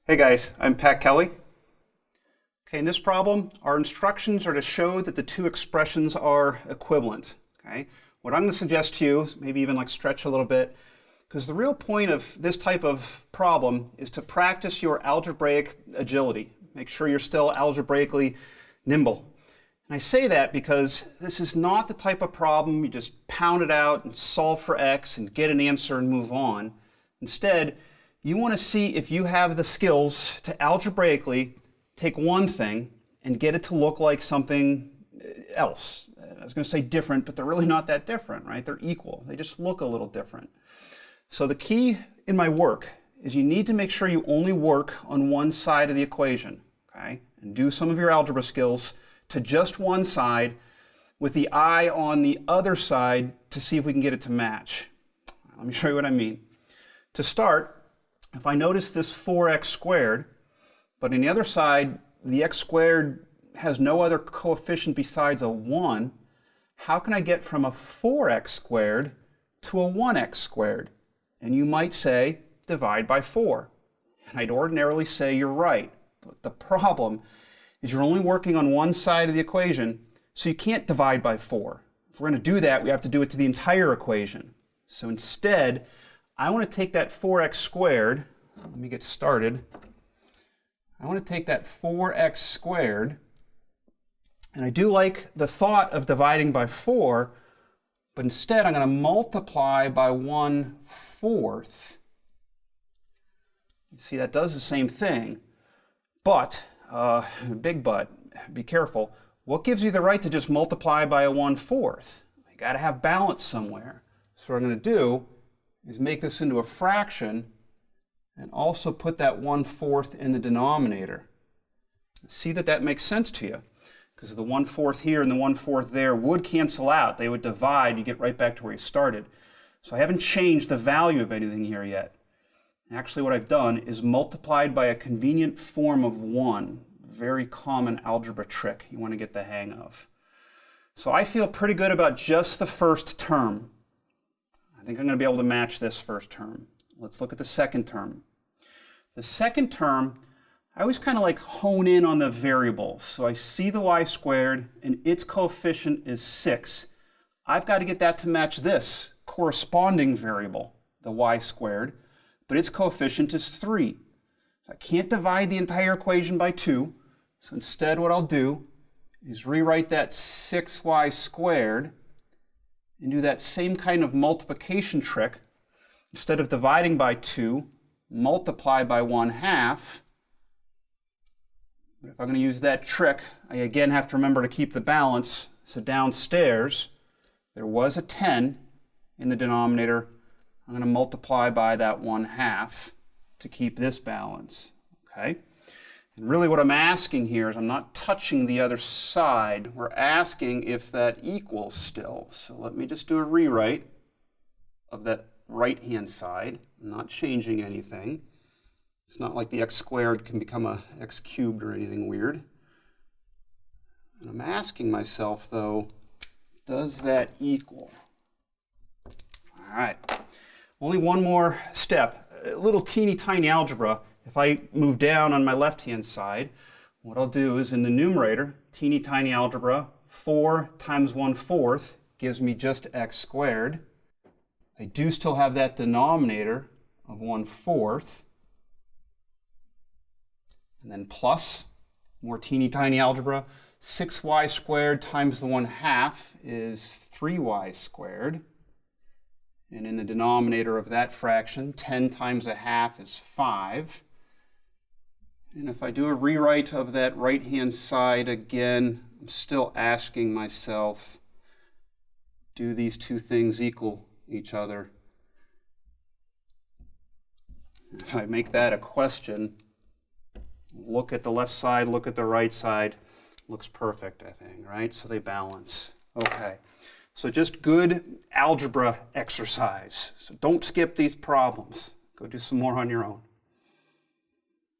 Hey guys, I'm Pat Kelly. Okay, in this problem, our instructions are to show that the two expressions are equivalent. Okay, what I'm going to suggest to you, maybe even like stretch a little bit, because the real point of this type of problem is to practice your algebraic agility. Make sure you're still algebraically nimble. And I say that because this is not the type of problem you just pound it out and solve for x and get an answer and move on. Instead, you want to see if you have the skills to algebraically take one thing and get it to look like something else. I was going to say different, but they're really not that different, right? They're equal. They just look a little different. So the key in my work is you need to make sure you only work on one side of the equation, okay? And do some of your algebra skills to just one side with the eye on the other side to see if we can get it to match. Let me show you what I mean. To start, if I notice this 4x squared, but on the other side, the x squared has no other coefficient besides a 1, how can I get from a 4x squared to a 1x squared? And you might say, divide by 4. And I'd ordinarily say you're right. But the problem is you're only working on one side of the equation, so you can't divide by 4. If we're going to do that, we have to do it to the entire equation. So instead, I want to take that 4x squared, let me get started. I want to take that 4x squared, and I do like the thought of dividing by 4, but instead I'm going to multiply by 1/4. You see, that does the same thing, but, big but, be careful. What gives you the right to just multiply by a 1/4? You got to have balance somewhere. So what I'm going to do is make this into a fraction and also put that 1/4 in the denominator. See that that makes sense to you, because the 1/4 here and the 1/4 there would cancel out. They would divide. You get right back to where you started. So I haven't changed the value of anything here yet. Actually, what I've done is multiplied by a convenient form of 1. Very common algebra trick you want to get the hang of. So I feel pretty good about just the first term. I think I'm going to be able to match this first term. Let's look at the second term. The second term, I always kind of like hone in on the variable. So I see the y squared and its coefficient is 6. I've got to get that to match this corresponding variable, the y squared, but its coefficient is 3. I can't divide the entire equation by 2. So instead what I'll do is rewrite that 6y squared and do that same kind of multiplication trick. Instead of dividing by 2, multiply by 1/2. But if I'm going to use that trick, I again have to remember to keep the balance. So downstairs, there was a 10 in the denominator. I'm going to multiply by that 1/2 to keep this balance. Okay? And really what I'm asking here is I'm not touching the other side. We're asking if that equals still. So let me just do a rewrite of that right-hand side. I'm not changing anything. It's not like the x squared can become a x cubed or anything weird. And I'm asking myself, though, does that equal? All right. Only one more step. A little teeny tiny algebra. If I move down on my left-hand side, what I'll do is in the numerator, teeny tiny algebra, 4 times 1/4 gives me just x squared. I do still have that denominator of 1/4. And then plus, more teeny tiny algebra, 6y squared times the 1/2 is 3y squared. And in the denominator of that fraction, 10 times 1/2 is 5. And if I do a rewrite of that right-hand side again, I'm still asking myself, do these two things equal each other? If I make that a question, look at the left side, look at the right side, looks perfect, I think, right? So they balance. Okay. So just good algebra exercise. So don't skip these problems. Go do some more on your own.